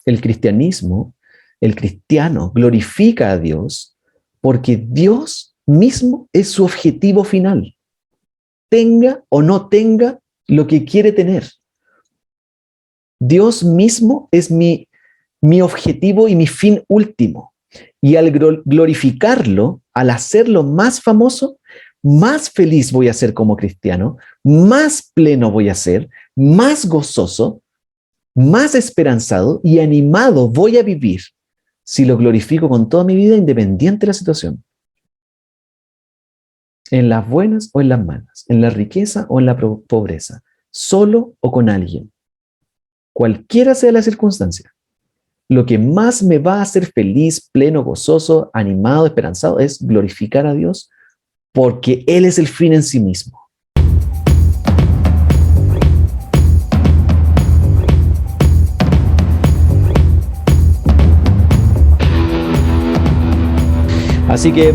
el cristianismo, el cristiano glorifica a Dios porque Dios mismo es su objetivo final. Tenga o no tenga lo que quiere tener. Dios mismo es mi objetivo y mi fin último. Y al glorificarlo, al hacerlo más famoso, más feliz voy a ser como cristiano, más pleno voy a ser, más gozoso, más esperanzado y animado voy a vivir si lo glorifico con toda mi vida, independiente de la situación. En las buenas o en las malas, en la riqueza o en la pobreza, solo o con alguien. Cualquiera sea la circunstancia, lo que más me va a hacer feliz, pleno, gozoso, animado, esperanzado, es glorificar a Dios porque Él es el fin en sí mismo. Así que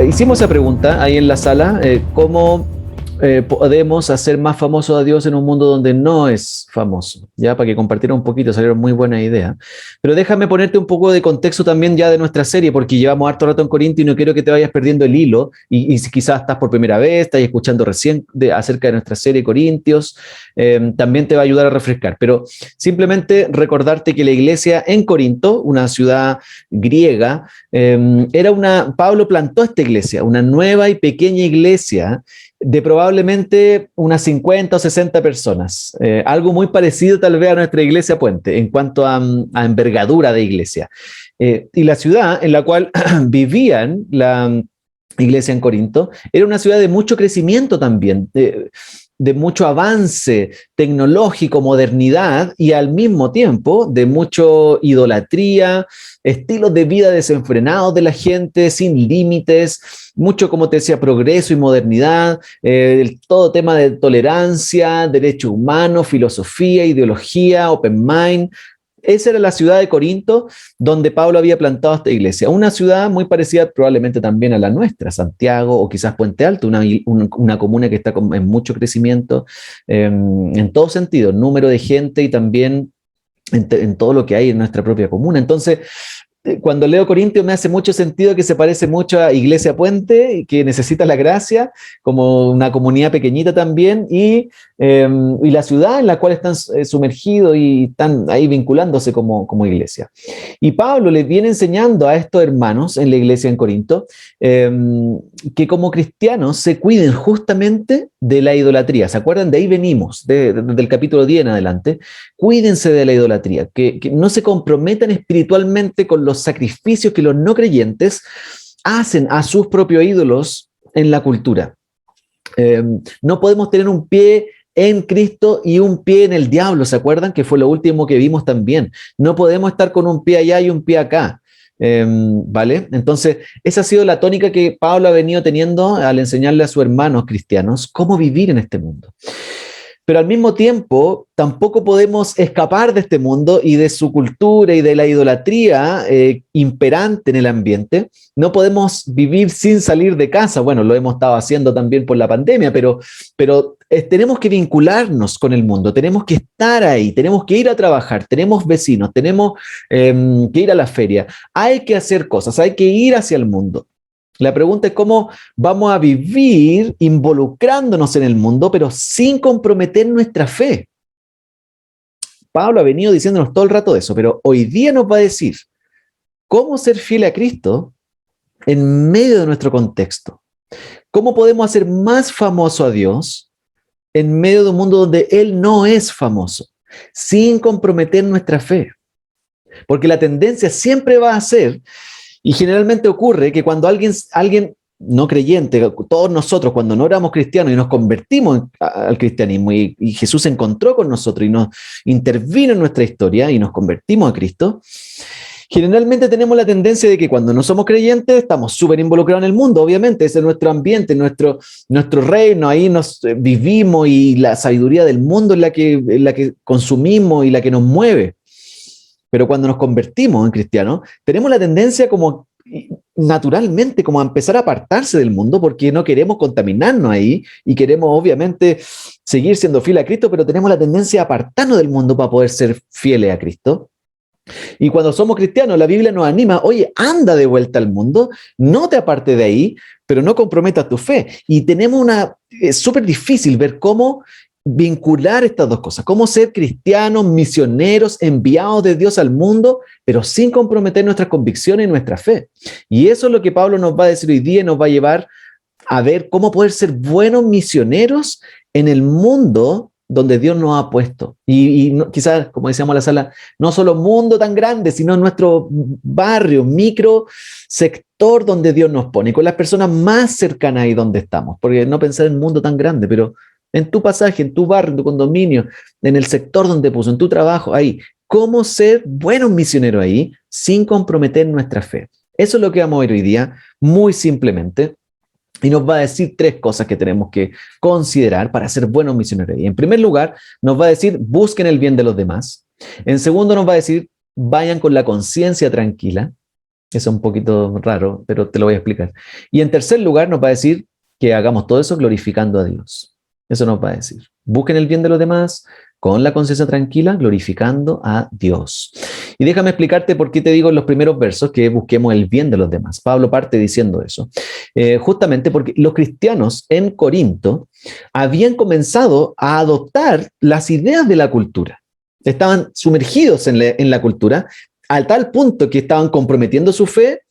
hicimos esa pregunta ahí en la sala, ¿cómo podemos hacer más famoso a Dios en un mundo donde no es famoso? Ya, para que compartiera un poquito, salieron muy buenas ideas. Pero déjame ponerte un poco de contexto también ya de nuestra serie, porque llevamos harto rato en Corinto y no quiero que te vayas perdiendo el hilo, y si quizás estás por primera vez, estás escuchando recién acerca de nuestra serie Corintios, también te va a ayudar a refrescar. Pero simplemente recordarte que la iglesia en Corinto, una ciudad griega, Pablo plantó esta iglesia, una nueva y pequeña iglesia de probablemente unas 50 o 60 personas, algo muy parecido tal vez a nuestra iglesia Puente en cuanto a envergadura de iglesia. Y la ciudad en la cual vivían la iglesia en Corinto era una ciudad de mucho crecimiento también, de mucho avance tecnológico, modernidad, y al mismo tiempo de mucho idolatría, estilos de vida desenfrenados de la gente, sin límites, mucho, como te decía, progreso y modernidad, todo tema de tolerancia, derechos humanos, filosofía, ideología, open mind. Esa era la ciudad de Corinto donde Pablo había plantado esta iglesia. Una ciudad muy parecida probablemente también a la nuestra, Santiago o quizás Puente Alto, una comuna que está en mucho crecimiento en todo sentido, número de gente y también en todo lo que hay en nuestra propia comuna. Entonces, cuando leo Corintios me hace mucho sentido que se parece mucho a Iglesia Puente y que necesita la gracia como una comunidad pequeñita también y la ciudad en la cual están sumergidos y están ahí vinculándose como iglesia. Y Pablo les viene enseñando a estos hermanos en la iglesia en Corinto que como cristianos se cuiden justamente de la idolatría. ¿Se acuerdan? De ahí venimos, del capítulo 10 en adelante. Cuídense de la idolatría, que no se comprometan espiritualmente con los sacrificios que los no creyentes hacen a sus propios ídolos en la cultura. No podemos tener un pie en Cristo y un pie en el diablo, ¿se acuerdan? Que fue lo último que vimos también. No podemos estar con un pie allá y un pie acá. ¿Vale? Entonces, esa ha sido la tónica que Pablo ha venido teniendo al enseñarle a sus hermanos cristianos cómo vivir en este mundo. Pero al mismo tiempo, tampoco podemos escapar de este mundo y de su cultura y de la idolatría imperante en el ambiente. No podemos vivir sin salir de casa. Bueno, lo hemos estado haciendo también por la pandemia, pero tenemos que vincularnos con el mundo, tenemos que estar ahí, tenemos que ir a trabajar, tenemos vecinos, tenemos que ir a la feria. Hay que hacer cosas, hay que ir hacia el mundo. La pregunta es cómo vamos a vivir involucrándonos en el mundo, pero sin comprometer nuestra fe. Pablo ha venido diciéndonos todo el rato eso, pero hoy día nos va a decir cómo ser fiel a Cristo en medio de nuestro contexto. ¿Cómo podemos hacer más famoso a Dios en medio de un mundo donde Él no es famoso, sin comprometer nuestra fe? Porque la tendencia siempre va a ser, y generalmente ocurre, que cuando alguien no creyente, todos nosotros cuando no éramos cristianos y nos convertimos al cristianismo y Jesús se encontró con nosotros y nos intervino en nuestra historia y nos convertimos a Cristo, generalmente tenemos la tendencia de que cuando no somos creyentes estamos súper involucrados en el mundo, obviamente, ese es nuestro ambiente, nuestro reino, ahí nos vivimos y la sabiduría del mundo es la que consumimos y la que nos mueve. Pero cuando nos convertimos en cristianos, tenemos la tendencia como naturalmente como a empezar a apartarse del mundo porque no queremos contaminarnos ahí y queremos obviamente seguir siendo fieles a Cristo, pero tenemos la tendencia a apartarnos del mundo para poder ser fieles a Cristo. Y cuando somos cristianos, la Biblia nos anima, oye, anda de vuelta al mundo, no te apartes de ahí, pero no comprometas tu fe. Y es súper difícil ver cómo vincular estas dos cosas, cómo ser cristianos, misioneros, enviados de Dios al mundo, pero sin comprometer nuestras convicciones y nuestra fe. Y eso es lo que Pablo nos va a decir hoy día y nos va a llevar a ver cómo poder ser buenos misioneros en el mundo donde Dios nos ha puesto. Y no, quizás, como decíamos en la sala, no solo mundo tan grande, sino nuestro barrio, micro sector donde Dios nos pone, con las personas más cercanas ahí donde estamos. Porque no pensar en un mundo tan grande, pero en tu pasaje, en tu barrio, en tu condominio, en el sector donde puso, en tu trabajo, ahí. ¿Cómo ser buenos misioneros ahí sin comprometer nuestra fe? Eso es lo que vamos a ver hoy día, muy simplemente. Y nos va a decir 3 cosas que tenemos que considerar para ser buenos misioneros. Y en primer lugar, nos va a decir, busquen el bien de los demás. En segundo, nos va a decir, vayan con la conciencia tranquila. Eso es un poquito raro, pero te lo voy a explicar. Y en tercer lugar, nos va a decir que hagamos todo eso glorificando a Dios. Eso nos va a decir. Busquen el bien de los demás con la conciencia tranquila, glorificando a Dios. Y déjame explicarte por qué te digo en los primeros versos que busquemos el bien de los demás. Pablo parte diciendo eso. Justamente porque los cristianos en Corinto habían comenzado a adoptar las ideas de la cultura. Estaban sumergidos en la cultura, al tal punto que estaban comprometiendo su fe,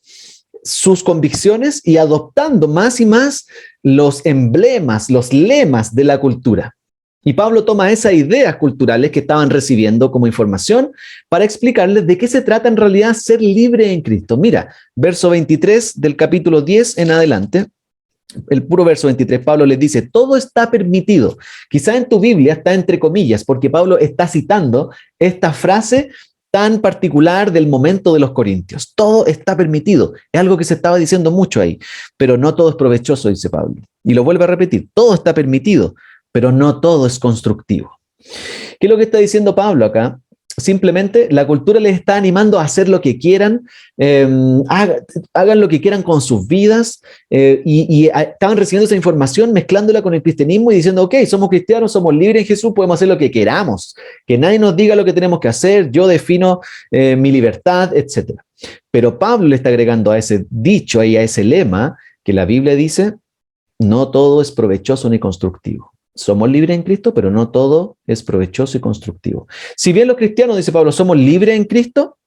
sus convicciones y adoptando más y más los emblemas, los lemas de la cultura. Y Pablo toma esas ideas culturales que estaban recibiendo como información para explicarles de qué se trata en realidad ser libre en Cristo. Mira, verso 23 del capítulo 10 en adelante, el puro verso 23, Pablo les dice, todo está permitido. Quizá en tu Biblia está entre comillas, porque Pablo está citando esta frase tan particular del momento de los corintios. Todo está permitido. Es algo que se estaba diciendo mucho ahí, pero no todo es provechoso, dice Pablo. Y lo vuelve a repetir, todo está permitido, pero no todo es constructivo. ¿Qué es lo que está diciendo Pablo acá? Simplemente la cultura les está animando a hacer lo que quieran, hagan lo que quieran con sus vidas, y estaban recibiendo esa información, mezclándola con el cristianismo y diciendo, ok, somos cristianos, somos libres en Jesús, podemos hacer lo que queramos, que nadie nos diga lo que tenemos que hacer, yo defino mi libertad, etc. Pero Pablo le está agregando a ese dicho y a ese lema que la Biblia dice, no todo es provechoso ni constructivo. Somos libres en Cristo, pero no todo es provechoso y constructivo. Si bien los cristianos, dice Pablo, somos libres en Cristo,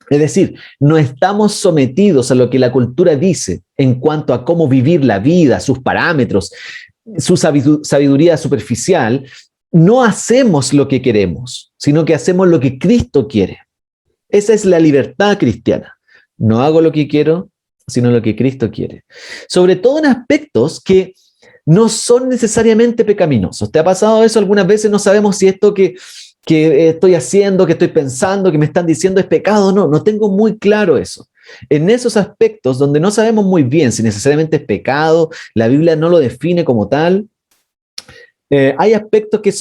es decir, no estamos sometidos a lo que la cultura dice en cuanto a cómo vivir la vida, sus parámetros, su sabiduría superficial, no hacemos lo que queremos, sino que hacemos lo que Cristo quiere. Esa es la libertad cristiana. No hago lo que quiero, sino lo que Cristo quiere. Sobre todo en aspectos que no son necesariamente pecaminosos. ¿Te ha pasado eso algunas veces? No sabemos si esto que estoy haciendo, que estoy pensando, que me están diciendo es pecado o no. No tengo muy claro eso. En esos aspectos donde no sabemos muy bien si necesariamente es pecado, la Biblia no lo define como tal, hay aspectos que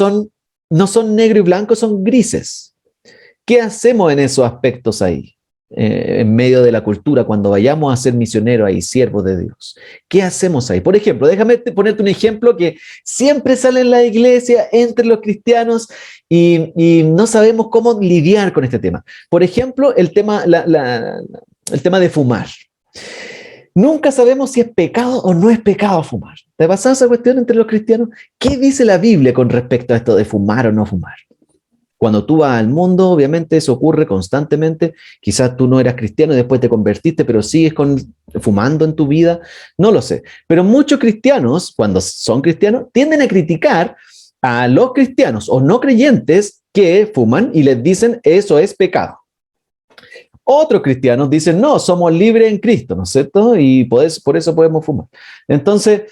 no son negro y blanco, son grises. ¿Qué hacemos en esos aspectos ahí? En medio de la cultura, cuando vayamos a ser misioneros ahí, siervos de Dios. ¿Qué hacemos ahí? Por ejemplo, déjame ponerte un ejemplo que siempre sale en la iglesia, entre los cristianos, y no sabemos cómo lidiar con este tema. Por ejemplo, el tema de fumar. Nunca sabemos si es pecado o no es pecado fumar. ¿Te ha pasado esa cuestión entre los cristianos? ¿Qué dice la Biblia con respecto a esto de fumar o no fumar? Cuando tú vas al mundo, obviamente eso ocurre constantemente. Quizás tú no eras cristiano y después te convertiste, pero sigues fumando en tu vida. No lo sé. Pero muchos cristianos, cuando son cristianos, tienden a criticar a los cristianos o no creyentes que fuman y les dicen eso es pecado. Otros cristianos dicen no, somos libres en Cristo, ¿no es cierto? Y por eso podemos fumar. Entonces,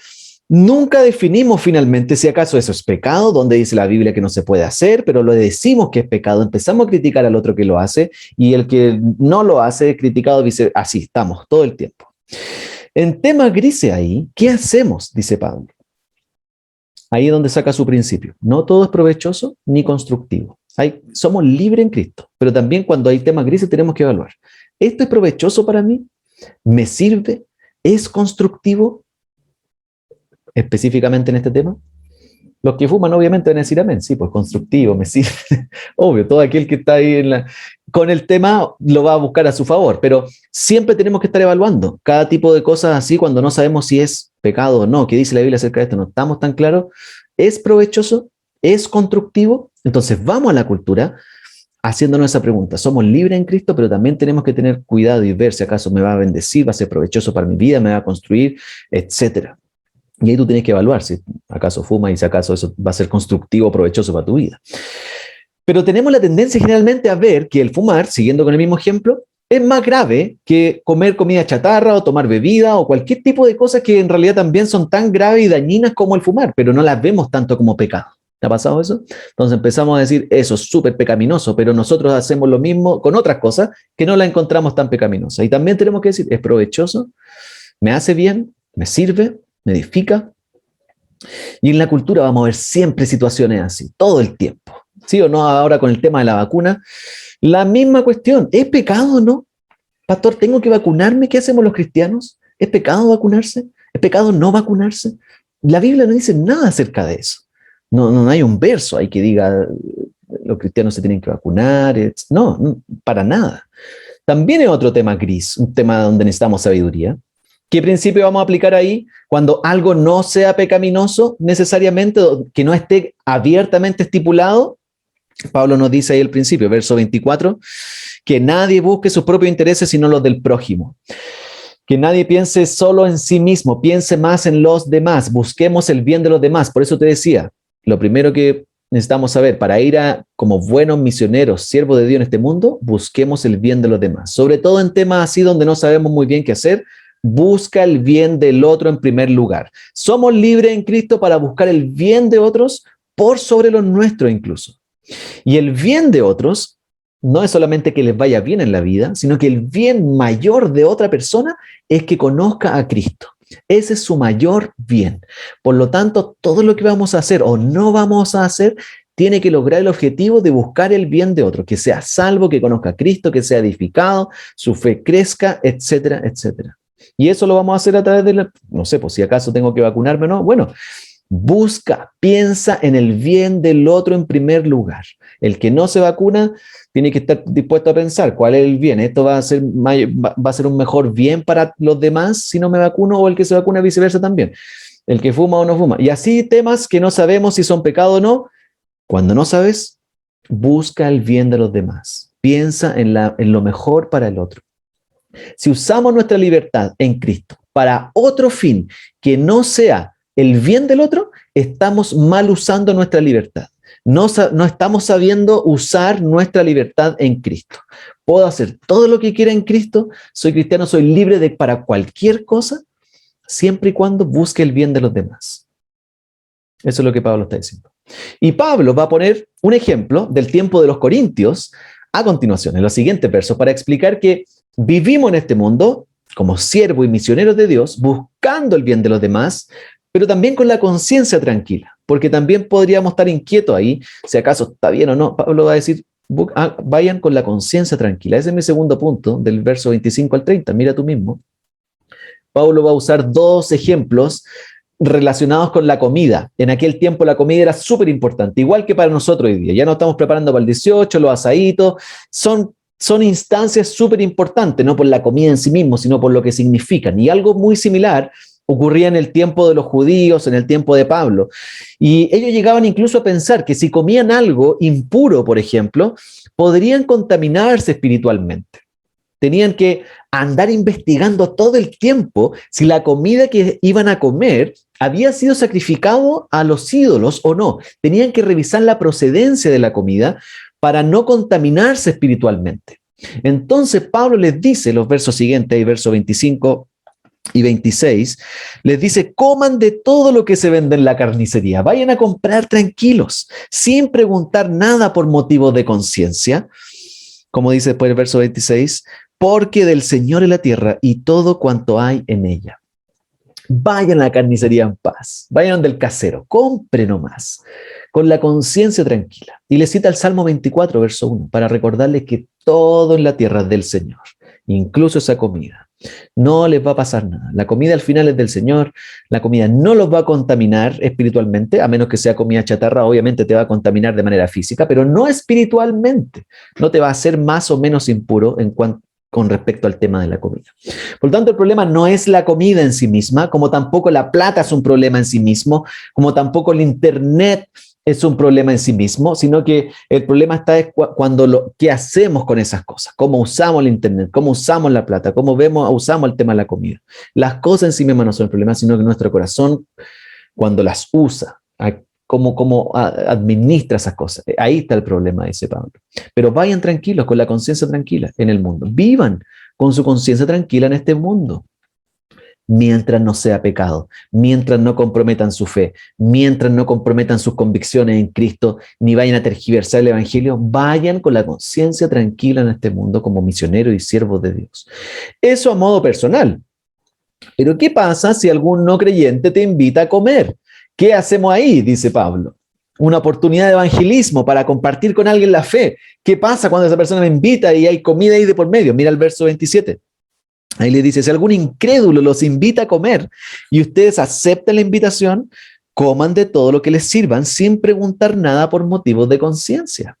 nunca definimos finalmente si acaso eso es pecado, donde dice la Biblia que no se puede hacer, pero lo decimos que es pecado, empezamos a criticar al otro que lo hace y el que no lo hace, criticado, dice, así estamos todo el tiempo. En temas grises ahí, ¿qué hacemos? Dice Pablo. Ahí es donde saca su principio. No todo es provechoso ni constructivo. Somos libres en Cristo, pero también cuando hay temas grises tenemos que evaluar. ¿Esto es provechoso para mí? ¿Me sirve? ¿Es constructivo? Específicamente en este tema. Los que fuman obviamente van a decir amén, sí, pues constructivo, me sirve. Obvio, todo aquel que está ahí con el tema lo va a buscar a su favor, pero siempre tenemos que estar evaluando cada tipo de cosas así cuando no sabemos si es pecado o no. ¿Qué dice la Biblia acerca de esto? No estamos tan claros. ¿Es provechoso? ¿Es constructivo? Entonces vamos a la cultura haciéndonos esa pregunta. Somos libres en Cristo, pero también tenemos que tener cuidado y ver si acaso me va a bendecir, va a ser provechoso para mi vida, me va a construir, etcétera. Y ahí tú tienes que evaluar si acaso fuma y si acaso eso va a ser constructivo o provechoso para tu vida. Pero tenemos la tendencia generalmente a ver que el fumar, siguiendo con el mismo ejemplo, es más grave que comer comida chatarra o tomar bebida o cualquier tipo de cosas que en realidad también son tan graves y dañinas como el fumar, pero no las vemos tanto como pecado. ¿Te ha pasado eso? Entonces empezamos a decir, eso es súper pecaminoso, pero nosotros hacemos lo mismo con otras cosas que no la encontramos tan pecaminosas. Y también tenemos que decir, ¿es provechoso? ¿Me hace bien? ¿Me sirve? ¿Me edifica? Y en la cultura vamos a ver siempre situaciones así, todo el tiempo. ¿Sí o no? Ahora con el tema de la vacuna, la misma cuestión. ¿Es pecado o no? Pastor, ¿tengo que vacunarme? ¿Qué hacemos los cristianos? ¿Es pecado vacunarse? ¿Es pecado no vacunarse? La Biblia no dice nada acerca de eso. No hay un verso ahí que diga los cristianos se tienen que vacunar. No, para nada. También es otro tema gris, un tema donde necesitamos sabiduría. ¿Qué principio vamos a aplicar ahí cuando algo no sea pecaminoso necesariamente, que no esté abiertamente estipulado? Pablo nos dice ahí el principio, verso 24, que nadie busque sus propios intereses sino los del prójimo. Que nadie piense solo en sí mismo, piense más en los demás, busquemos el bien de los demás. Por eso te decía, lo primero que necesitamos saber para ir como buenos misioneros, siervos de Dios en este mundo, busquemos el bien de los demás. Sobre todo en temas así donde no sabemos muy bien qué hacer, busca el bien del otro en primer lugar. Somos libres en Cristo para buscar el bien de otros por sobre los nuestros incluso. Y el bien de otros no es solamente que les vaya bien en la vida, sino que el bien mayor de otra persona es que conozca a Cristo. Ese es su mayor bien. Por lo tanto, todo lo que vamos a hacer o no vamos a hacer tiene que lograr el objetivo de buscar el bien de otro, que sea salvo, que conozca a Cristo, que sea edificado, su fe crezca, etcétera, etcétera. Y eso lo vamos a hacer a través de no sé, pues si acaso tengo que vacunarme o no. Bueno, busca, piensa en el bien del otro en primer lugar. El que no se vacuna tiene que estar dispuesto a pensar cuál es el bien. ¿Esto va a ser un mejor bien para los demás si no me vacuno? O el que se vacuna viceversa también. El que fuma o no fuma. Y así temas que no sabemos si son pecado o no. Cuando no sabes, busca el bien de los demás. Piensa en lo mejor para el otro. Si usamos nuestra libertad en Cristo para otro fin que no sea el bien del otro, estamos mal usando nuestra libertad. No estamos sabiendo usar nuestra libertad en Cristo. Puedo hacer todo lo que quiera en Cristo, soy cristiano, soy libre para cualquier cosa, siempre y cuando busque el bien de los demás. Eso es lo que Pablo está diciendo. Y Pablo va a poner un ejemplo del tiempo de los Corintios a continuación, en los siguientes versos, para explicar que vivimos en este mundo como siervos y misioneros de Dios, buscando el bien de los demás, pero también con la conciencia tranquila, porque también podríamos estar inquietos ahí, si acaso está bien o no. Pablo va a decir, vayan con la conciencia tranquila. Ese es mi segundo punto, del verso 25 al 30, mira tú mismo. Pablo va a usar dos ejemplos relacionados con la comida. En aquel tiempo la comida era súper importante, igual que para nosotros hoy día. Ya nos estamos preparando para el 18, los asaditos, son instancias súper importantes, no por la comida en sí mismo, sino por lo que significan. Y algo muy similar ocurría en el tiempo de los judíos, en el tiempo de Pablo. Y ellos llegaban incluso a pensar que si comían algo impuro, por ejemplo, podrían contaminarse espiritualmente. Tenían que andar investigando todo el tiempo si la comida que iban a comer había sido sacrificado a los ídolos o no. Tenían que revisar la procedencia de la comida para no contaminarse espiritualmente. Entonces Pablo les dice, los versos siguientes, versos 25 y 26, les dice, coman de todo lo que se vende en la carnicería, vayan a comprar tranquilos, sin preguntar nada por motivos de conciencia, como dice después el verso 26, porque del Señor es la tierra y todo cuanto hay en ella. Vayan a la carnicería en paz, vayan del casero, compren nomás, con la conciencia tranquila. Y les cita el Salmo 24, verso 1, para recordarles que todo en la tierra es del Señor, incluso esa comida. No les va a pasar nada. La comida al final es del Señor, la comida no los va a contaminar espiritualmente, a menos que sea comida chatarra, obviamente te va a contaminar de manera física, pero no espiritualmente. No te va a hacer más o menos impuro con respecto al tema de la comida. Por lo tanto, el problema no es la comida en sí misma, como tampoco la plata es un problema en sí mismo, como tampoco el Internet es un problema en sí mismo, sino que el problema está cuando qué hacemos con esas cosas, cómo usamos el Internet, cómo usamos la plata, cómo usamos el tema de la comida. Las cosas en sí mismas no son el problema, sino que nuestro corazón, cuando las usa, cómo administra esas cosas. Ahí está el problema, dice Pablo. Pero vayan tranquilos, con la conciencia tranquila en el mundo. Vivan con su conciencia tranquila en este mundo. Mientras no sea pecado, mientras no comprometan su fe, mientras no comprometan sus convicciones en Cristo, ni vayan a tergiversar el Evangelio, vayan con la conciencia tranquila en este mundo como misioneros y siervos de Dios. Eso a modo personal. Pero ¿qué pasa si algún no creyente te invita a comer? ¿Qué hacemos ahí? Dice Pablo. Una oportunidad de evangelismo para compartir con alguien la fe. ¿Qué pasa cuando esa persona me invita y hay comida ahí de por medio? Mira el verso 27. Ahí le dice, si algún incrédulo los invita a comer y ustedes aceptan la invitación, coman de todo lo que les sirvan sin preguntar nada por motivos de conciencia.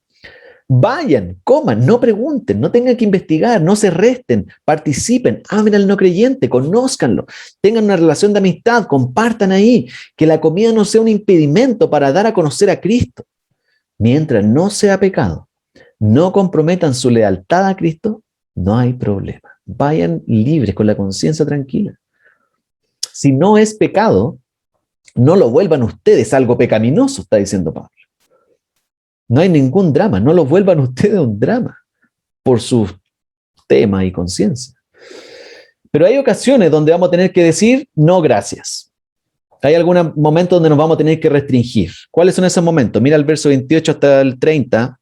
Vayan, coman, no pregunten, no tengan que investigar, no se resten, participen, amen al no creyente, conózcanlo, tengan una relación de amistad, compartan ahí, que la comida no sea un impedimento para dar a conocer a Cristo. Mientras no sea pecado, no comprometan su lealtad a Cristo, no hay problema. Vayan libres, con la conciencia tranquila. Si no es pecado, no lo vuelvan ustedes algo pecaminoso, está diciendo Pablo. No hay ningún drama, no lo vuelvan ustedes un drama por su tema y conciencia. Pero hay ocasiones donde vamos a tener que decir no gracias. Hay algún momento donde nos vamos a tener que restringir. ¿Cuáles son esos momentos? Mira el verso 28 hasta el 30.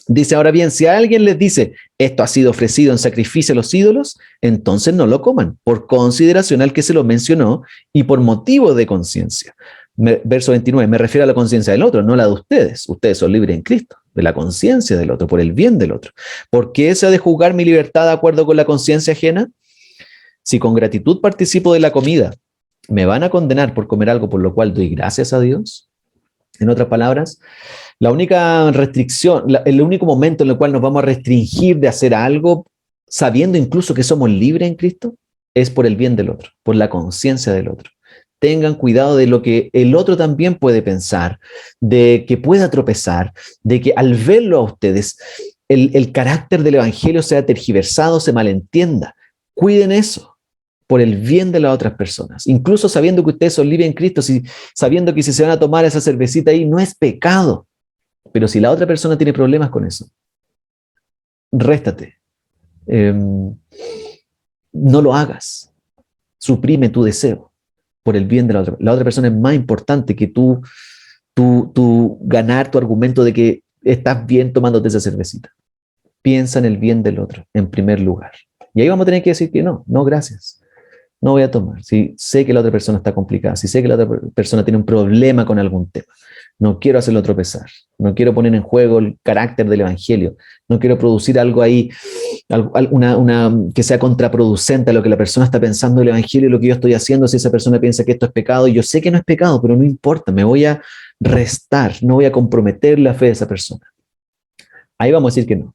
Dice, ahora bien, si alguien les dice, esto ha sido ofrecido en sacrificio a los ídolos, entonces no lo coman, por consideración al que se lo mencionó y por motivo de conciencia. Verso 29, me refiero a la conciencia del otro, no la de ustedes. Ustedes son libres en Cristo, de la conciencia del otro, por el bien del otro. ¿Por qué se ha de juzgar mi libertad de acuerdo con la conciencia ajena? Si con gratitud participo de la comida, ¿me van a condenar por comer algo por lo cual doy gracias a Dios? En otras palabras, la única restricción, el único momento en el cual nos vamos a restringir de hacer algo, sabiendo incluso que somos libres en Cristo, es por el bien del otro, por la conciencia del otro. Tengan cuidado de lo que el otro también puede pensar, de que pueda tropezar, de que al verlo a ustedes, el carácter del evangelio sea tergiversado, se malentienda. Cuiden eso por el bien de las otras personas, incluso sabiendo que ustedes son libres en Cristo, sabiendo que si se van a tomar esa cervecita ahí no es pecado, pero si la otra persona tiene problemas con eso, réstate, no lo hagas, suprime tu deseo por el bien de la otra. La otra persona es más importante que tú ganar tu argumento de que estás bien tomándote esa cervecita. Piensa en el bien del otro, en primer lugar. Y ahí vamos a tener que decir que no gracias. No voy a tomar. Si sé que la otra persona está complicada, si sé que la otra persona tiene un problema con algún tema, no quiero hacerlo tropezar, no quiero poner en juego el carácter del evangelio, no quiero producir algo ahí, que sea contraproducente a lo que la persona está pensando del evangelio y lo que yo estoy haciendo. Si esa persona piensa que esto es pecado, y yo sé que no es pecado, pero no importa, me voy a restar, no voy a comprometer la fe de esa persona. Ahí vamos a decir que no.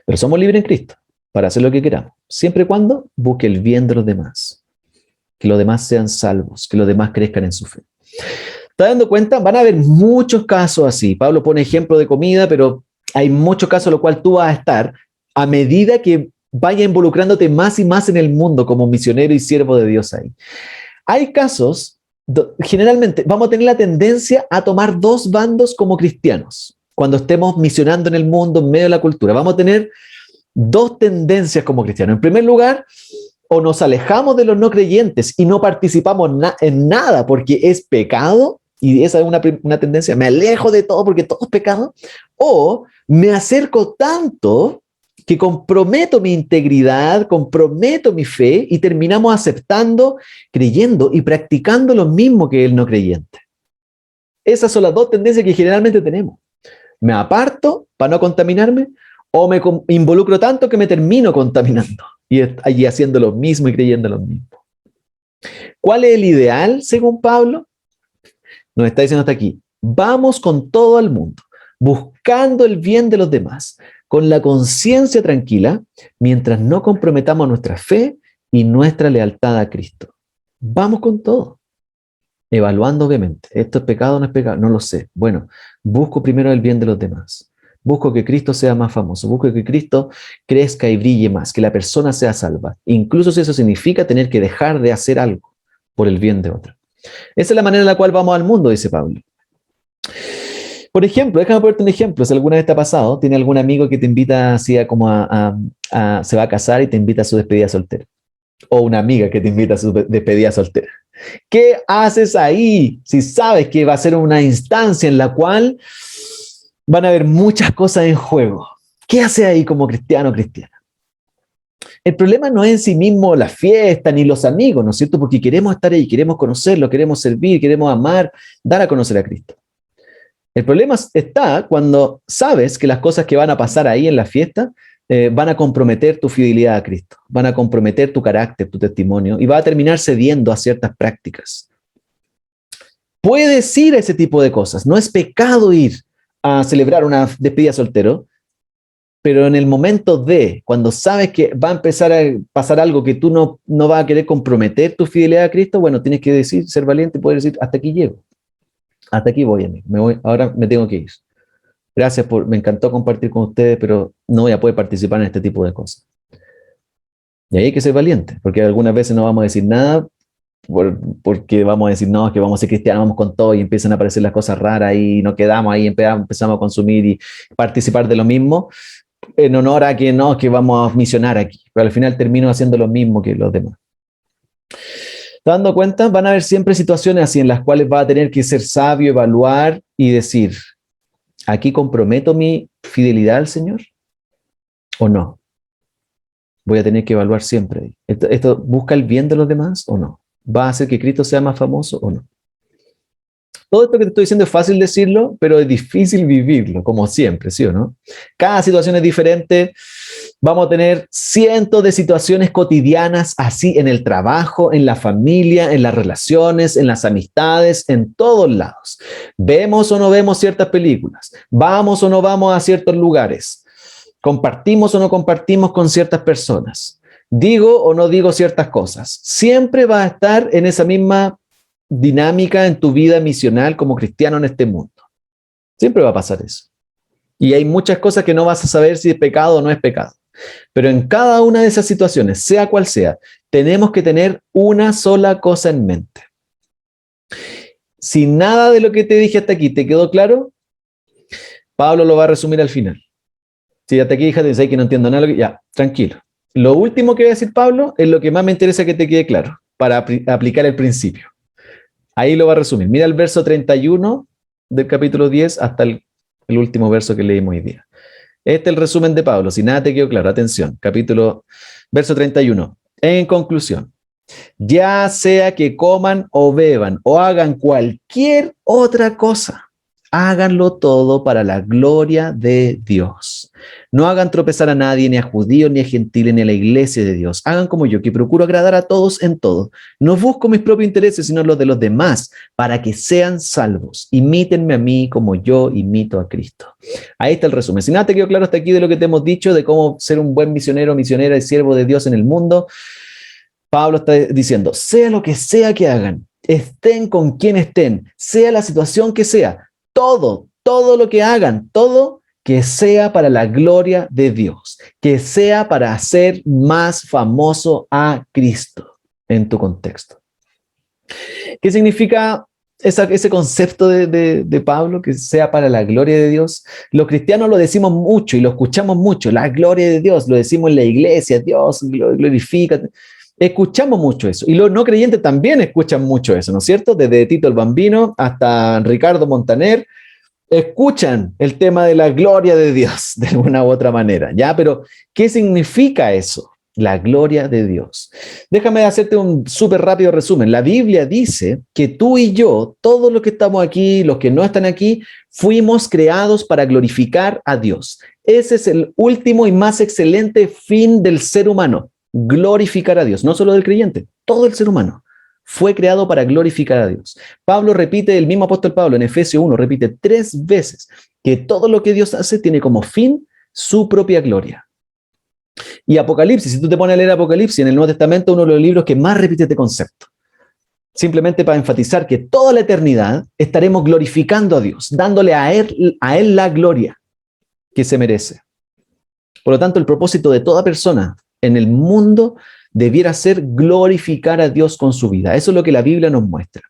Pero somos libres en Cristo para hacer lo que queramos, siempre y cuando busque el bien de los demás, que los demás sean salvos, que los demás crezcan en su fe. ¿Estás dando cuenta? Van a haber muchos casos así. Pablo pone ejemplo de comida, pero hay muchos casos en los cuales tú vas a estar a medida que vaya involucrándote más y más en el mundo como misionero y siervo de Dios ahí. Hay casos, generalmente vamos a tener la tendencia a tomar dos bandos como cristianos. Cuando estemos misionando en el mundo, en medio de la cultura, vamos a tener dos tendencias como cristianos. En primer lugar, o nos alejamos de los no creyentes y no participamos en nada porque es pecado, y esa es una tendencia, me alejo de todo porque todo es pecado, o me acerco tanto que comprometo mi integridad, comprometo mi fe y terminamos aceptando, creyendo y practicando lo mismo que el no creyente. Esas son las dos tendencias que generalmente tenemos. Me aparto para no contaminarme, o me involucro tanto que me termino contaminando. y allí haciendo lo mismo y creyendo lo mismo. ¿Cuál es el ideal, según Pablo? Nos está diciendo hasta aquí, vamos con todo al mundo, buscando el bien de los demás, con la conciencia tranquila, mientras no comprometamos nuestra fe y nuestra lealtad a Cristo. Vamos con todo, evaluando obviamente, ¿esto es pecado o no es pecado? No lo sé. Bueno, busco primero el bien de los demás. Busco que Cristo sea más famoso, busco que Cristo crezca y brille más, que la persona sea salva, incluso si eso significa tener que dejar de hacer algo por el bien de otro. Esa es la manera en la cual vamos al mundo, dice Pablo. Por ejemplo, déjame ponerte un ejemplo. Si alguna vez te ha pasado, tiene algún amigo que te invita así a como se va a casar y te invita a su despedida soltera. O una amiga que te invita a su despedida soltera. ¿Qué haces ahí si sabes que va a ser una instancia en la cual van a haber muchas cosas en juego? ¿Qué haces ahí como cristiano o cristiana? El problema no es en sí mismo la fiesta ni los amigos, ¿no es cierto? Porque queremos estar ahí, queremos conocerlo, queremos servir, queremos amar, dar a conocer a Cristo. El problema está cuando sabes que las cosas que van a pasar ahí en la fiesta van a comprometer tu fidelidad a Cristo, van a comprometer tu carácter, tu testimonio, y va a terminar cediendo a ciertas prácticas. Puedes ir a ese tipo de cosas, no es pecado ir a celebrar una despedida soltero, pero en el momento cuando sabes que va a empezar a pasar algo que tú no vas a querer comprometer tu fidelidad a Cristo, bueno, tienes que decir, ser valiente y poder decir, hasta aquí llego, hasta aquí voy, amigo, ahora me tengo que ir. Gracias me encantó compartir con ustedes, pero no voy a poder participar en este tipo de cosas. Y ahí hay que ser valiente, porque algunas veces no vamos a decir nada, porque vamos a decir, no, es que vamos a ser cristianos, vamos con todo, y empiezan a aparecer las cosas raras, y nos quedamos ahí, empezamos a consumir y participar de lo mismo, en honor a que no, que vamos a misionar aquí, pero al final termino haciendo lo mismo que los demás. ¿Te dando cuenta? Van a haber siempre situaciones así en las cuales va a tener que ser sabio, evaluar y decir, ¿aquí comprometo mi fidelidad al Señor o no? Voy a tener que evaluar siempre. ¿Esto busca el bien de los demás o no? ¿Va a hacer que Cristo sea más famoso o no? Todo esto que te estoy diciendo es fácil decirlo, pero es difícil vivirlo, como siempre, ¿sí o no? Cada situación es diferente. Vamos a tener cientos de situaciones cotidianas así en el trabajo, en la familia, en las relaciones, en las amistades, en todos lados. Vemos o no vemos ciertas películas, vamos o no vamos a ciertos lugares, compartimos o no compartimos con ciertas personas, digo o no digo ciertas cosas. Siempre va a estar en esa misma dinámica en tu vida misional como cristiano en este mundo. Siempre va a pasar eso. Y hay muchas cosas que no vas a saber si es pecado o no es pecado. Pero en cada una de esas situaciones, sea cual sea, tenemos que tener una sola cosa en mente. Si nada de lo que te dije hasta aquí te quedó claro, Pablo lo va a resumir al final. Si hasta aquí dije que no entiendo nada, ya, tranquilo. Lo último que va a decir Pablo es lo que más me interesa que te quede claro, para aplicar el principio. Ahí lo va a resumir. Mira el verso 31 del capítulo 10 hasta el último verso que leímos hoy día. Este es el resumen de Pablo. Si nada te quedó claro, atención. Verso 31. En conclusión, ya sea que coman o beban o hagan cualquier otra cosa, háganlo todo para la gloria de Dios. No hagan tropezar a nadie, ni a judíos, ni a gentiles, ni a la iglesia de Dios. Hagan como yo, que procuro agradar a todos en todo. No busco mis propios intereses, sino los de los demás, para que sean salvos. Imítenme a mí como yo imito a Cristo. Ahí está el resumen. Si nada te quedó claro hasta aquí de lo que te hemos dicho, de cómo ser un buen misionero, misionera y siervo de Dios en el mundo, Pablo está diciendo, sea lo que sea que hagan, estén con quien estén, sea la situación que sea, todo lo que hagan, todo que sea para la gloria de Dios, que sea para hacer más famoso a Cristo en tu contexto. ¿Qué significa ese concepto de Pablo, que sea para la gloria de Dios? Los cristianos lo decimos mucho y lo escuchamos mucho, la gloria de Dios, lo decimos en la iglesia, Dios glorifica. Escuchamos mucho eso, y los no creyentes también escuchan mucho eso, ¿no es cierto? Desde Tito el Bambino hasta Ricardo Montaner, escuchan el tema de la gloria de Dios de alguna u otra manera, ¿ya? Pero, ¿qué significa eso? La gloria de Dios. Déjame hacerte un súper rápido resumen. La Biblia dice que tú y yo, todos los que estamos aquí, los que no están aquí, fuimos creados para glorificar a Dios. Ese es el último y más excelente fin del ser humano. glorificar a Dios, no solo del creyente, todo el ser humano fue creado para glorificar a Dios. Pablo repite, el mismo apóstol Pablo en Efesios 1 repite 3 veces que todo lo que Dios hace tiene como fin su propia gloria. Y Apocalipsis, si tú te pones a leer Apocalipsis en el Nuevo Testamento, uno de los libros que más repite este concepto. Simplemente para enfatizar que toda la eternidad estaremos glorificando a Dios, dándole a él la gloria que se merece. Por lo tanto, el propósito de toda persona en el mundo debiera ser glorificar a Dios con su vida. Eso es lo que la Biblia nos muestra.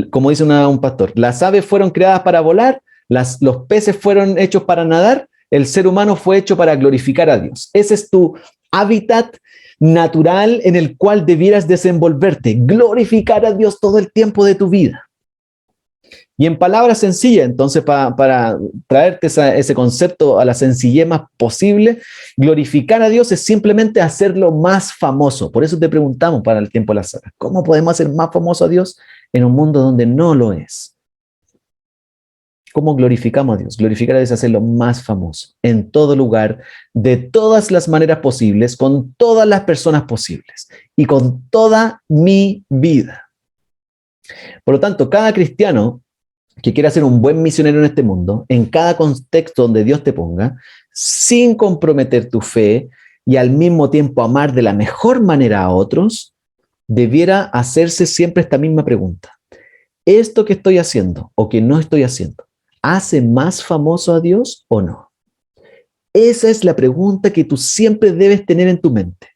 Como dice un pastor, las aves fueron creadas para volar, los peces fueron hechos para nadar, el ser humano fue hecho para glorificar a Dios. Ese es tu hábitat natural en el cual debieras desenvolverte, glorificar a Dios todo el tiempo de tu vida. Y en palabras sencillas, entonces, para traerte ese concepto a la sencillez más posible, glorificar a Dios es simplemente hacerlo más famoso. Por eso te preguntamos para el tiempo de la sala, ¿cómo podemos hacer más famoso a Dios en un mundo donde no lo es? ¿Cómo glorificamos a Dios? Glorificar a Dios es hacerlo más famoso, en todo lugar, de todas las maneras posibles, con todas las personas posibles y con toda mi vida. Por lo tanto, cada cristiano que quiera ser un buen misionero en este mundo, en cada contexto donde Dios te ponga, sin comprometer tu fe y al mismo tiempo amar de la mejor manera a otros, debiera hacerse siempre esta misma pregunta. ¿Esto que estoy haciendo o que no estoy haciendo hace más famoso a Dios o no? Esa es la pregunta que tú siempre debes tener en tu mente.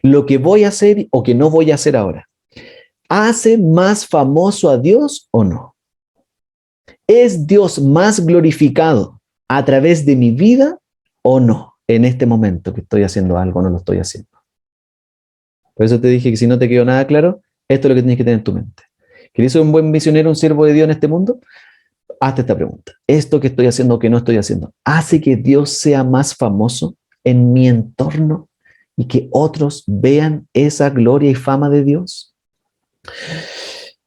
Lo que voy a hacer o que no voy a hacer ahora, ¿hace más famoso a Dios o no? ¿Es Dios más glorificado a través de mi vida o no? En este momento que estoy haciendo algo, no lo estoy haciendo. Por eso te dije que si no te quedó nada claro, esto es lo que tienes que tener en tu mente. ¿Querés ser un buen misionero, un siervo de Dios en este mundo? Hazte esta pregunta. ¿Esto que estoy haciendo o que no estoy haciendo hace que Dios sea más famoso en mi entorno y que otros vean esa gloria y fama de Dios?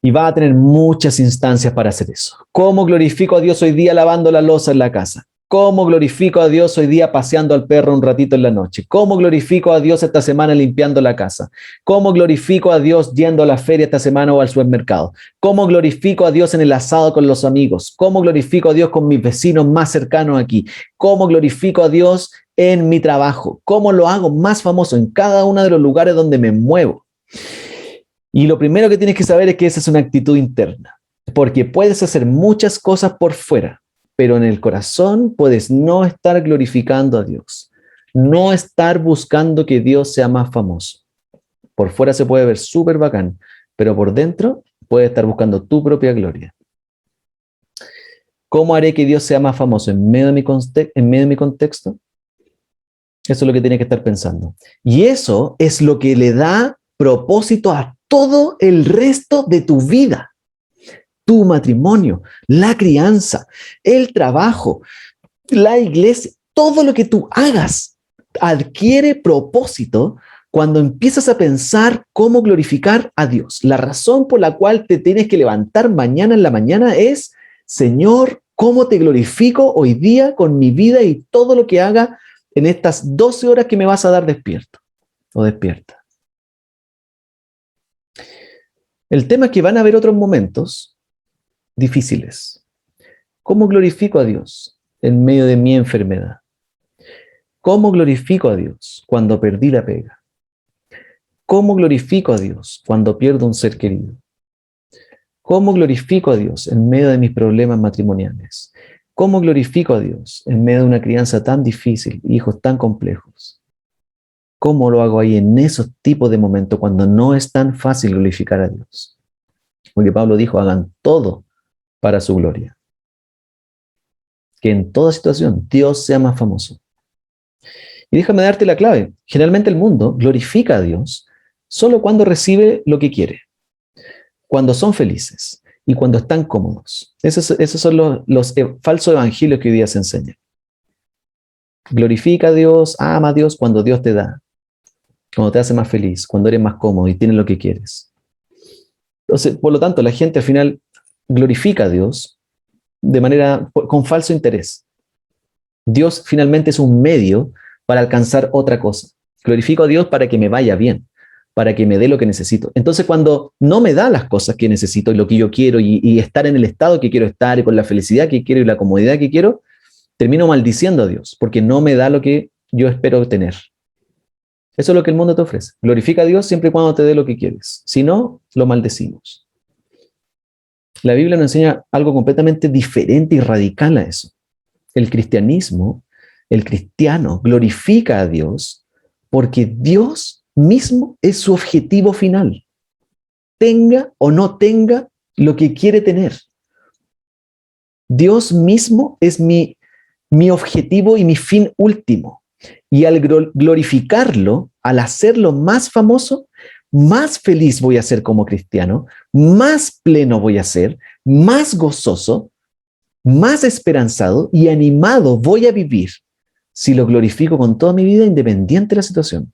Y va a tener muchas instancias para hacer eso. ¿Cómo glorifico a Dios hoy día lavando la loza en la casa? ¿Cómo glorifico a Dios hoy día paseando al perro un ratito en la noche? ¿Cómo glorifico a Dios esta semana limpiando la casa? ¿Cómo glorifico a Dios yendo a la feria esta semana o al supermercado? ¿Cómo glorifico a Dios en el asado con los amigos? ¿Cómo glorifico a Dios con mis vecinos más cercanos aquí? ¿Cómo glorifico a Dios en mi trabajo? ¿Cómo lo hago más famoso en cada uno de los lugares donde me muevo? Y lo primero que tienes que saber es que esa es una actitud interna, porque puedes hacer muchas cosas por fuera, pero en el corazón puedes no estar glorificando a Dios, no estar buscando que Dios sea más famoso. Por fuera se puede ver súper bacán, pero por dentro puedes estar buscando tu propia gloria. ¿Cómo haré que Dios sea más famoso en medio de mi contexto? Eso es lo que tienes que estar pensando. Y eso es lo que le da propósito a todo el resto de tu vida. Tu matrimonio, la crianza, el trabajo, la iglesia, todo lo que tú hagas adquiere propósito cuando empiezas a pensar cómo glorificar a Dios. La razón por la cual te tienes que levantar mañana en la mañana es, Señor, ¿cómo te glorifico hoy día con mi vida y todo lo que haga en estas 12 horas que me vas a dar despierto o despierta? El tema es que van a haber otros momentos difíciles. ¿Cómo glorifico a Dios en medio de mi enfermedad? ¿Cómo glorifico a Dios cuando perdí la pega? ¿Cómo glorifico a Dios cuando pierdo un ser querido? ¿Cómo glorifico a Dios en medio de mis problemas matrimoniales? ¿Cómo glorifico a Dios en medio de una crianza tan difícil, hijos tan complejos? ¿Cómo lo hago ahí en esos tipos de momentos cuando no es tan fácil glorificar a Dios? Porque Pablo dijo, hagan todo para su gloria. Que en toda situación Dios sea más famoso. Y déjame darte la clave. Generalmente el mundo glorifica a Dios solo cuando recibe lo que quiere, cuando son felices y cuando están cómodos. Esos son los falsos evangelios que hoy día se enseñan. Glorifica a Dios, ama a Dios cuando Dios te da, cuando te hace más feliz, cuando eres más cómodo y tienes lo que quieres. Entonces, por lo tanto, la gente al final glorifica a Dios con falso interés. Dios finalmente es un medio para alcanzar otra cosa. Glorifico a Dios para que me vaya bien, para que me dé lo que necesito. Entonces, cuando no me da las cosas que necesito y lo que yo quiero y estar en el estado que quiero estar y con la felicidad que quiero y la comodidad que quiero, termino maldiciendo a Dios porque no me da lo que yo espero tener. Eso es lo que el mundo te ofrece. Glorifica a Dios siempre y cuando te dé lo que quieres. Si no, lo maldecimos. La Biblia nos enseña algo completamente diferente y radical a eso. El cristianismo, el cristiano glorifica a Dios porque Dios mismo es su objetivo final. Tenga o no tenga lo que quiere tener. Dios mismo es mi objetivo y mi fin último. Y al glorificarlo, al hacerlo más famoso, más feliz voy a ser como cristiano, más pleno voy a ser, más gozoso, más esperanzado y animado voy a vivir si lo glorifico con toda mi vida, independiente de la situación.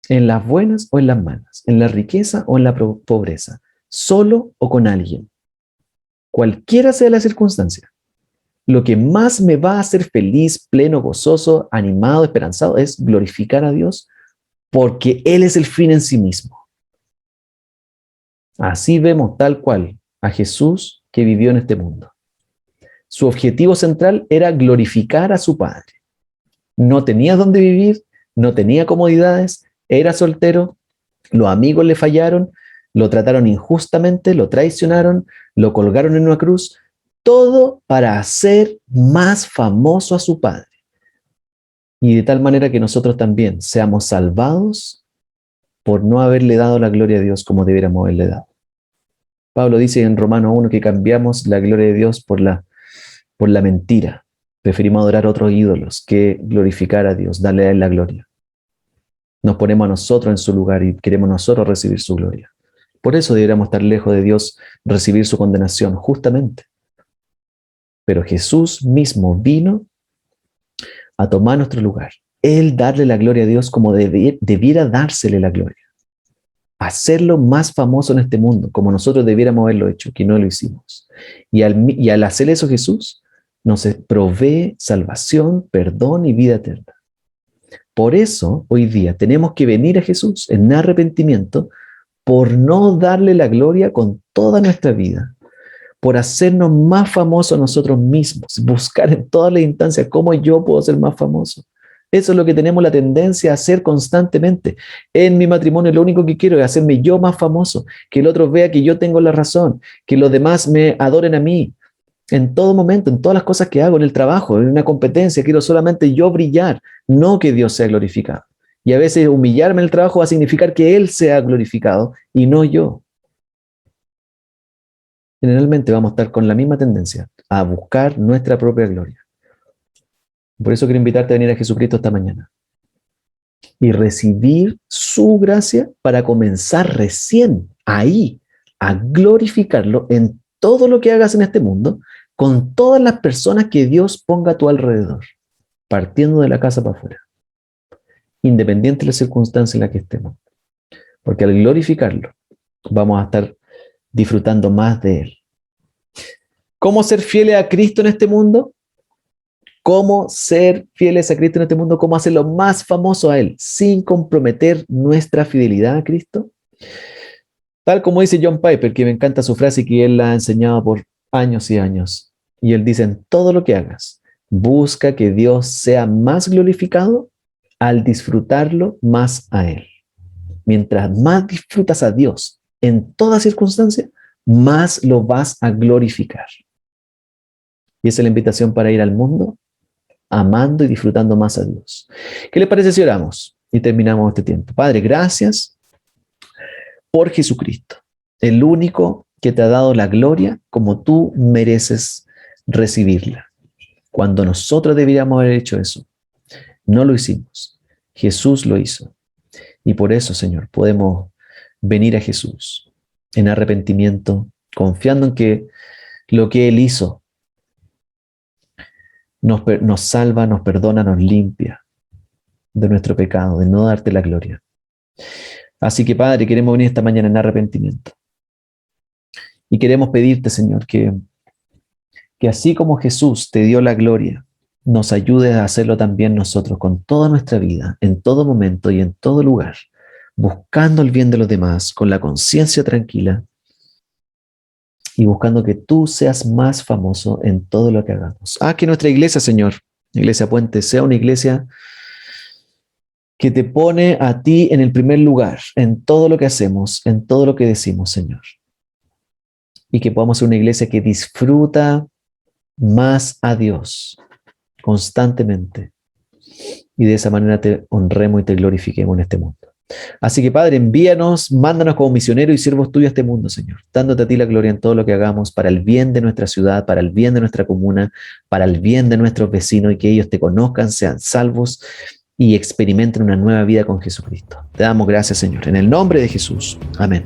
En las buenas o en las malas, en la riqueza o en la pobreza, solo o con alguien. Cualquiera sea la circunstancia, lo que más me va a hacer feliz, pleno, gozoso, animado, esperanzado, es glorificar a Dios porque Él es el fin en sí mismo. Así vemos tal cual a Jesús que vivió en este mundo. Su objetivo central era glorificar a su Padre. No tenía dónde vivir, no tenía comodidades, era soltero, los amigos le fallaron, lo trataron injustamente, lo traicionaron, lo colgaron en una cruz, todo para hacer más famoso a su Padre. Y de tal manera que nosotros también seamos salvados por no haberle dado la gloria a Dios como debiéramos haberle dado. Pablo dice en Romanos 1 que cambiamos la gloria de Dios por la mentira. Preferimos adorar a otros ídolos que glorificar a Dios, darle a Él la gloria. Nos ponemos a nosotros en su lugar y queremos nosotros recibir su gloria. Por eso deberíamos estar lejos de Dios, recibir su condenación, justamente. Pero Jesús mismo vino a tomar nuestro lugar. Él darle la gloria a Dios como debiera dársele la gloria. Hacerlo más famoso en este mundo, como nosotros debiéramos haberlo hecho, que no lo hicimos. Y al hacer eso Jesús nos provee salvación, perdón y vida eterna. Por eso hoy día tenemos que venir a Jesús en arrepentimiento por no darle la gloria con toda nuestra vida, por hacernos más famosos nosotros mismos, buscar en todas las instancias cómo yo puedo ser más famoso. Eso es lo que tenemos la tendencia a hacer constantemente. En mi matrimonio lo único que quiero es hacerme yo más famoso, que el otro vea que yo tengo la razón, que los demás me adoren a mí. En todo momento, en todas las cosas que hago, en el trabajo, en una competencia, quiero solamente yo brillar, no que Dios sea glorificado. Y a veces humillarme en el trabajo va a significar que Él sea glorificado y no yo. Generalmente vamos a estar con la misma tendencia, a buscar nuestra propia gloria. Por eso quiero invitarte a venir a Jesucristo esta mañana y recibir su gracia para comenzar recién ahí a glorificarlo en todo lo que hagas en este mundo, con todas las personas que Dios ponga a tu alrededor, partiendo de la casa para afuera, independiente de la circunstancia en la que estemos. Porque al glorificarlo, vamos a estar disfrutando más de Él. ¿Cómo ser fieles a Cristo en este mundo? ¿Cómo ser fieles a Cristo en este mundo? ¿Cómo hacerlo más famoso a Él sin comprometer nuestra fidelidad a Cristo? Tal como dice John Piper, que me encanta su frase que él la ha enseñado por años y años. Y él dice, en todo lo que hagas, busca que Dios sea más glorificado al disfrutarlo más a Él. Mientras más disfrutas a Dios en toda circunstancia, más lo vas a glorificar. Y esa es la invitación para ir al mundo amando y disfrutando más a Dios. ¿Qué les parece si oramos y terminamos este tiempo? Padre, gracias por Jesucristo, el único que te ha dado la gloria como tú mereces recibirla. Cuando nosotros deberíamos haber hecho eso, no lo hicimos. Jesús lo hizo. Y por eso, Señor, podemos venir a Jesús en arrepentimiento, confiando en que lo que Él hizo nos salva, nos perdona, nos limpia de nuestro pecado, de no darte la gloria. Así que, Padre, queremos venir esta mañana en arrepentimiento. Y queremos pedirte, Señor, que así como Jesús te dio la gloria nos ayudes a hacerlo también nosotros con toda nuestra vida, en todo momento y en todo lugar, buscando el bien de los demás, con la conciencia tranquila y buscando que tú seas más famoso en todo lo que hagamos. Que nuestra iglesia, Señor, Iglesia Puente, sea una iglesia que te pone a ti en el primer lugar, en todo lo que hacemos, en todo lo que decimos, Señor. Y que podamos ser una iglesia que disfruta más a Dios constantemente. Y de esa manera te honremos y te glorifiquemos en este mundo. Así que, Padre, envíanos, mándanos como misioneros y siervos tuyos a este mundo, Señor, dándote a ti la gloria en todo lo que hagamos para el bien de nuestra ciudad, para el bien de nuestra comuna, para el bien de nuestros vecinos y que ellos te conozcan, sean salvos y experimenten una nueva vida con Jesucristo. Te damos gracias, Señor, en el nombre de Jesús. Amén.